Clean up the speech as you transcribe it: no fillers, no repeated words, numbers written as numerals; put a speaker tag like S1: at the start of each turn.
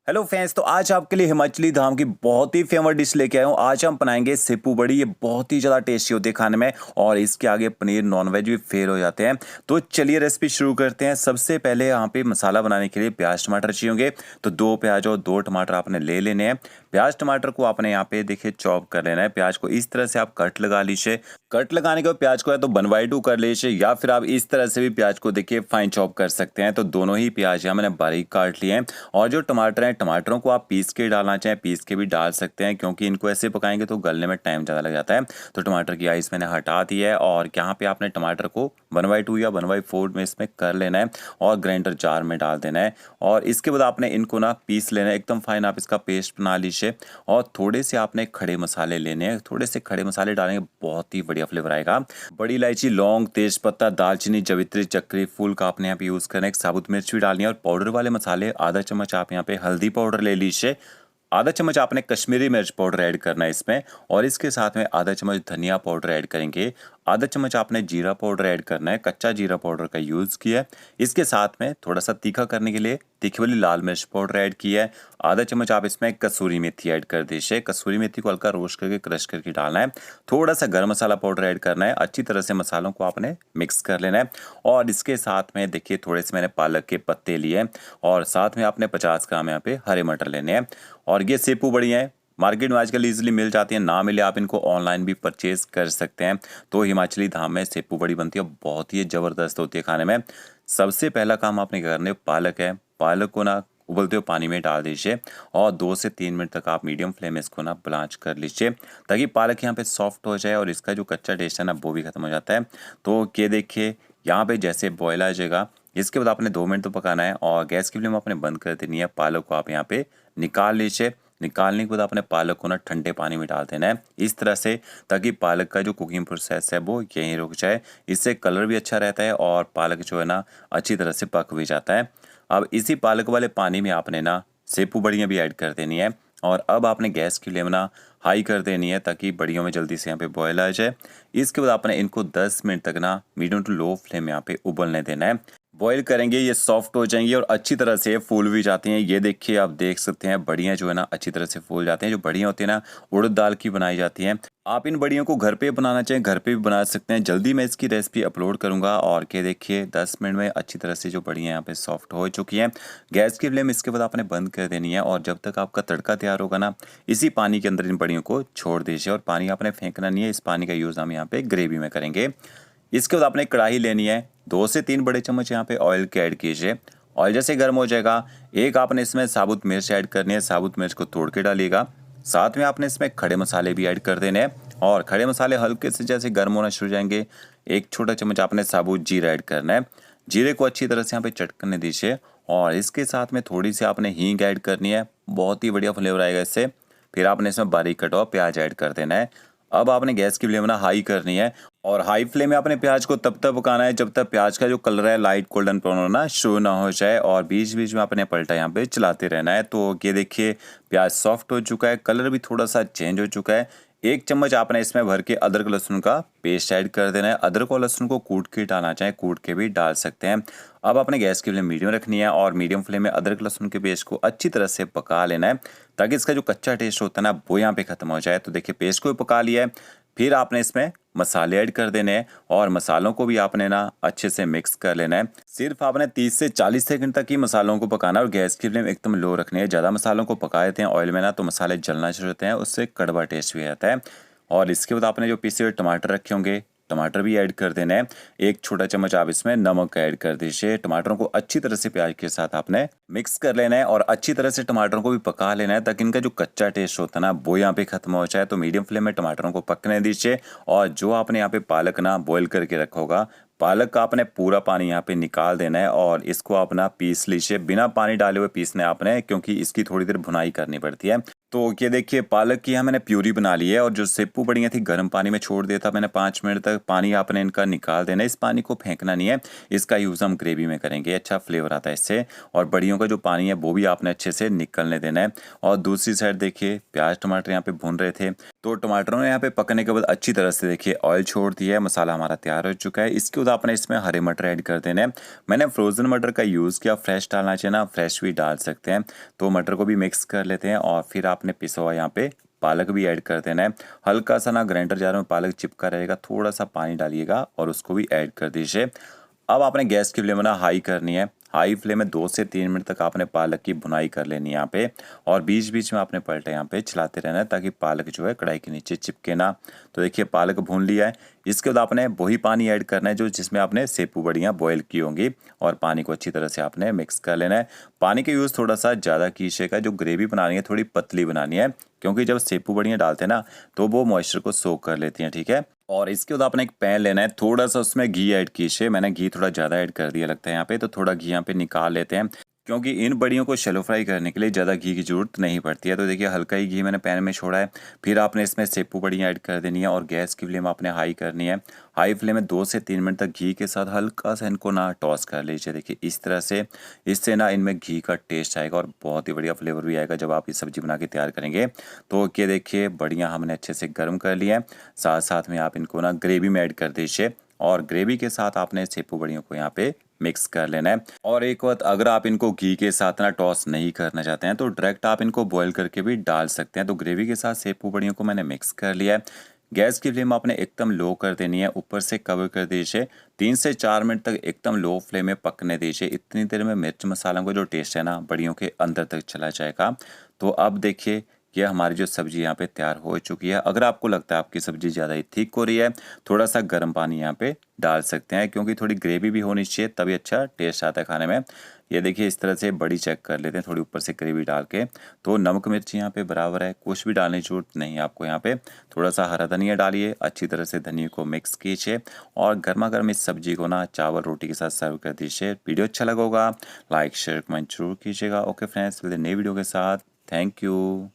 S1: Hello friends, तो आज आपके लिए हिमाचली धाम की बहुत ही फेमस डिश लेके आया हूँ। आज हम बनाएंगे सेपू बड़ी। ये बहुत ही ज़्यादा टेस्टी होती है खाने में और इसके आगे पनीर नॉनवेज भी फेल हो जाते हैं। तो चलिए रेसिपी शुरू करते हैं। सबसे पहले यहाँ पे मसाला बनाने के लिए प्याज टमाटर चाहिए होंगे। तो 2 प्याज और 2 टमाटर आपने ले लेने हैं। प्याज टमाटर को आपने यहाँ पे देखिए चॉप कर लेना है। प्याज को इस तरह से आप कट लगा लीजिए। कट लगाने के बाद प्याज को या तो 1/2 कर लीजिए या फिर आप इस तरह से भी प्याज को देखिए फाइन चॉप कर सकते हैं। तो दोनों ही प्याज यहाँ मैंने बारीक काट लिए हैं। और जो टमाटर हैं, टमाटरों को आप पीस के डालना चाहें पीस के भी डाल सकते हैं, क्योंकि इनको ऐसे पकाएंगे तो गलने में टाइम ज़्यादा लग जाता है। तो टमाटर की आइस मैंने हटा दी है और यहाँ पे आपने टमाटर को 1/2 या 1/4 में इसमें कर लेना है और ग्राइंडर जार में डाल देना है। और इसके बाद आपने इनको ना पीस लेना है एकदम फाइन। आप इसका पेस्ट बना लीजिए और थोड़े से आपने खड़े मसाले लेने हैं। थोड़े से खड़े मसाले डालेंगे बहुत ही बढ़िया फ्लेवर आएगा। बड़ी इलायची, लौंग, तेज पत्ता, दालचीनी, जवित्री, चक्री फूल का आपने यहाँ पे यूज़ करना है। एक साबुत मिर्च भी डालनी है और पाउडर वाले मसाले आधा चम्मच आप यहाँ पे हल्दी पाउडर ले लीजिए। आधा चम्मच आपने कश्मीरी मिर्च पाउडर ऐड करना है इसमें और इसके साथ में आधा चम्मच धनिया पाउडर ऐड करेंगे। आधा चम्मच आपने जीरा पाउडर ऐड करना है, कच्चा जीरा पाउडर का यूज़ किया है। इसके साथ में थोड़ा सा तीखा करने के लिए तीखी वाली लाल मिर्च पाउडर ऐड किया है। आधा चम्मच आप इसमें कसूरी मेथी ऐड कर दीजिए। कसूरी मेथी को हल्का रोस्ट करके क्रश करके डालना है। थोड़ा सा गरम मसाला पाउडर ऐड करना है। अच्छी तरह से मसालों को आपने मिक्स कर लेना है। और इसके साथ में देखिए थोड़े से मैंने पालक के पत्ते लिए और साथ में आपने 50 ग्राम यहाँ पे हरे मटर लेने हैं। और ये सेपू बड़ी हैं, मार्केट में आजकल इजीली मिल जाती हैं। ना मिले आप इनको ऑनलाइन भी परचेज कर सकते हैं। तो हिमाचली धाम में सेपू बड़ी बनती है, बहुत ही ज़बरदस्त होती है खाने में। सबसे पहला काम आपने करना है, पालक है, पालक को ना उबलते हुए पानी में डाल दीजिए और 2 से 3 मिनट तक आप मीडियम फ्लेम में इसको ना ब्लांच कर लीजिए, ताकि पालक यहाँ पे सॉफ्ट हो जाए और इसका जो कच्चा टेस्ट है ना वो भी खत्म हो जाता है। तो ये देखिए यहाँ पे जैसे बॉयल आ जाएगा, इसके बाद आपने 2 मिनट तो पकाना है और गैस की फ्लेम आपने बंद कर देनी है। पालक को आप यहाँ पे निकाल लीजिए। निकालने के बाद आपने पालक को ना ठंडे पानी में डाल देना है इस तरह से, ताकि पालक का जो कुकिंग प्रोसेस है वो यहीं रुक जाए। इससे कलर भी अच्छा रहता है और पालक जो है ना अच्छी तरह से पक भी जाता है। अब इसी पालक वाले पानी में आपने ना सेपू बड़ियाँ भी ऐड कर देनी है और अब आपने गैस की फ्लेम ना हाई कर देनी है, ताकि बड़ियों में जल्दी से यहाँ पे बॉयल आ जाए। इसके बाद आपने इनको 10 मिनट तक ना मीडियम टू लो फ्लेम में यहाँ पे उबलने देना है। बॉईल करेंगे, ये सॉफ्ट हो जाएंगी और अच्छी तरह से फूल भी जाती हैं। ये देखिए आप देख सकते हैं बड़ियाँ जो है ना अच्छी तरह से फूल जाती हैं। जो बड़ियाँ होती हैं ना उड़द दाल की बनाई जाती हैं। आप इन बड़ियों को घर पे बनाना चाहें घर पे भी बना सकते हैं। जल्दी मैं इसकी रेसिपी अपलोड करूंगा। और ये देखिए 10 मिनट में अच्छी तरह से जो बड़ियाँ यहाँ पे सॉफ्ट हो चुकी हैं। गैस की फ्लेम इसके बाद आपने बंद कर देनी है और जब तक आपका तड़का तैयार होगा ना, इसी पानी के अंदर इन बड़ियों को छोड़ दीजिए। और पानी आपने फेंकना नहीं है, इस पानी का यूज़ हम यहाँ पे ग्रेवी में करेंगे। इसके बाद आपने कढ़ाई लेनी है, 2 से 3 बड़े चम्मच यहाँ पे ऑयल के ऐड कीजिए। ऑयल जैसे गर्म हो जाएगा, एक आपने इसमें साबुत मिर्च ऐड करनी है। साबुत मिर्च को तोड़ के डालिएगा। साथ में आपने इसमें खड़े मसाले भी ऐड कर देने हैं और खड़े मसाले हल्के से जैसे गर्म होना शुरू हो जाएंगे, 1 छोटा चम्मच आपने साबुत जीरा ऐड करना है। जीरे को अच्छी तरह से यहाँ पे चटकने दीजिए और इसके साथ में थोड़ी सी आपने हींग ऐड करनी है, बहुत ही बढ़िया फ्लेवर आएगा इससे। फिर आपने इसमें बारीक कटा हुआ प्याज ऐड कर देना है। अब आपने गैस की फ्लेम ना हाई करनी है और हाई फ्लेम में आपने प्याज को तब तक पकाना है जब तक प्याज का जो कलर है लाइट गोल्डन ब्राउन होना शुरू ना हो जाए। और बीच बीच में आपने पलटा यहाँ पे चलाते रहना है। तो ये देखिए प्याज सॉफ्ट हो चुका है, कलर भी थोड़ा सा चेंज हो चुका है। 1 चम्मच आपने इसमें भर के अदरक लहसुन का पेस्ट ऐड कर देना है। अदरक और लहसुन को कूट के डालना चाहें कूट के भी डाल सकते हैं। अब आपने गैस की फ्लेम मीडियम रखनी है और मीडियम फ्लेम में अदरक लहसुन के पेस्ट को अच्छी तरह से पका लेना है, ताकि इसका जो कच्चा टेस्ट होता है ना वो यहाँ पे खत्म हो जाए। तो देखिए पेस्ट को भी पका लिया है। फिर आपने इसमें मसाले ऐड कर देने हैं और मसालों को भी आपने ना अच्छे से मिक्स कर लेना है। सिर्फ आपने 30 से 40 सेकंड तक ही मसालों को पकाना है और गैस की फ्लेम एकदम लो रखनी है। ज़्यादा मसालों को पका देते हैं ऑयल में ना तो मसाले जलना शुरू होते हैं, उससे कड़वा टेस्ट भी आता है। और इसके बाद आपने जो पीसे हुए टमाटर रखे होंगे, टमाटर भी ऐड कर देना है। 1 छोटा चम्मच आप इसमें नमक ऐड कर दीजिए। टमाटरों को अच्छी तरह से प्याज के साथ आपने मिक्स कर लेना है और अच्छी तरह से टमाटरों को भी पका लेना है, ताकि इनका जो कच्चा टेस्ट होता है ना वो यहाँ पे खत्म हो जाए। तो मीडियम फ्लेम में टमाटरों को पकने दीजिए और जो आपने यहाँ पे पालक ना बॉईल करके रखा होगा, पालक का आपने पूरा पानी यहाँ पे निकाल देना है और इसको आप ना पीस लीजिए। बिना पानी डाले हुए पीसना है आपने, क्योंकि इसकी थोड़ी देर भुनाई करनी पड़ती है। तो ये देखिए पालक की यहाँ मैंने प्यूरी बना ली है और जो सेपू बड़ियाँ थी गर्म पानी में छोड़ दिया था मैंने 5 मिनट तक। पानी आपने इनका निकाल देना है, इस पानी को फेंकना नहीं है। इसका यूज़ हम ग्रेवी में करेंगे, अच्छा फ्लेवर आता है इससे। और बड़ियों का जो पानी है वो भी आपने अच्छे से निकलने देना है। और दूसरी साइड देखिए प्याज टमाटर यहाँ पे भून रहे थे। तो टमाटरों ने यहाँ पे पकने के बाद अच्छी तरह से देखिए ऑयल छोड़ दिया है, मसाला हमारा तैयार हो चुका है। इसके बाद आपने इसमें हरे मटर ऐड कर देने हैं। मैंने फ्रोज़न मटर का यूज़ किया, फ्रेश डालना चाहिए ना, फ्रेश भी डाल सकते हैं। तो मटर को भी मिक्स कर लेते हैं और फिर आपने पिसा हुआ यहाँ पे पालक भी ऐड कर देना है। हल्का सा ना ग्राइंडर जार में पालक चिपका रहेगा, थोड़ा सा पानी डालिएगा और उसको भी ऐड कर दीजिए। अब आपने गैस की फ्लेम ना हाई करनी है। हाई फ्लेम में 2 से 3 मिनट तक आपने पालक की भुनाई कर लेनी है यहाँ पे, और बीच बीच में आपने पलटा यहाँ पे चलाते रहना है ताकि पालक जो है कढ़ाई के नीचे चिपके ना। तो देखिए पालक भून लिया है। इसके बाद आपने वही पानी ऐड करना है जो जिसमें आपने सेपू बड़ियाँ बॉयल की होंगी, और पानी को अच्छी तरह से आपने मिक्स कर लेना है। पानी का यूज़ थोड़ा सा ज़्यादा कीजिएगा, जो ग्रेवी बनानी है थोड़ी पतली बनानी है, क्योंकि जब सेपू बड़ियाँ डालते हैं ना तो वो मॉइस्चर को सोक कर लेती हैं, ठीक है। और इसके बाद आपने एक पैन लेना है, थोड़ा सा उसमें घी ऐड कीजिए। मैंने घी थोड़ा ज़्यादा ऐड कर दिया लगता है यहाँ पे, तो थोड़ा घी यहाँ पे निकाल लेते हैं, क्योंकि इन बड़ियों को शैलो फ्राई करने के लिए ज़्यादा घी की ज़रूरत नहीं पड़ती है। तो देखिए हल्का ही घी मैंने पैन में छोड़ा है। फिर आपने इसमें सेपू बड़ियाँ ऐड कर देनी है और गैस की फ्लेम आपने हाई करनी है। हाई फ्लेम में 2 से 3 मिनट तक घी के साथ हल्का सा इनको ना टॉस कर लीजिए। देखिए इस तरह से, इससे ना इनमें घी का टेस्ट आएगा और बहुत ही बढ़िया फ्लेवर भी आएगा जब आप ये सब्जी बना के तैयार करेंगे। तो ये देखिए बढ़िया हमने अच्छे से गर्म कर लिया है। साथ साथ में आप इनको ना ग्रेवी में ऐड कर दीजिए, और ग्रेवी के साथ आपने सेपू बड़ियों को यहाँ पे मिक्स कर लेना है। और एक बात, अगर आप इनको घी के साथ ना टॉस नहीं करना चाहते हैं तो डायरेक्ट आप इनको बॉईल करके भी डाल सकते हैं। तो ग्रेवी के साथ सेपू बड़ियों को मैंने मिक्स कर लिया है। गैस की फ्लेम आपने एकदम लो कर देनी है, ऊपर से कवर कर दीजिए। 3 से 4 मिनट तक एकदम लो फ्लेम में पकने दीजिए। इतनी देर में मिर्च मसालों का जो टेस्ट है ना बड़ियों के अंदर तक चला जाएगा। तो अब देखिए ये हमारी जो सब्ज़ी यहाँ पे तैयार हो चुकी है। अगर आपको लगता है आपकी सब्ज़ी ज़्यादा ही थिक हो रही है, थोड़ा सा गर्म पानी यहाँ पे डाल सकते हैं, क्योंकि थोड़ी ग्रेवी भी होनी चाहिए तभी अच्छा टेस्ट आता है खाने में। ये देखिए इस तरह से बड़ी चेक कर लेते हैं थोड़ी ऊपर से ग्रेवी डाल के। तो नमक मिर्ची यहाँ पे बराबर है, कुछ भी डालने की ज़रूरत नहीं है आपको। यहाँ पे थोड़ा सा हरा धनिया डालिए, अच्छी तरह से धनिया को मिक्स कीजिए और गर्मा गर्म इस सब्जी को ना चावल रोटी के साथ सर्व कर दीजिए। वीडियो अच्छा लगा होगा लाइक शेयर कमेंट जरूर कीजिएगा। ओके फ्रेंड्स, मिलते हैं नई वीडियो के साथ। Thank you.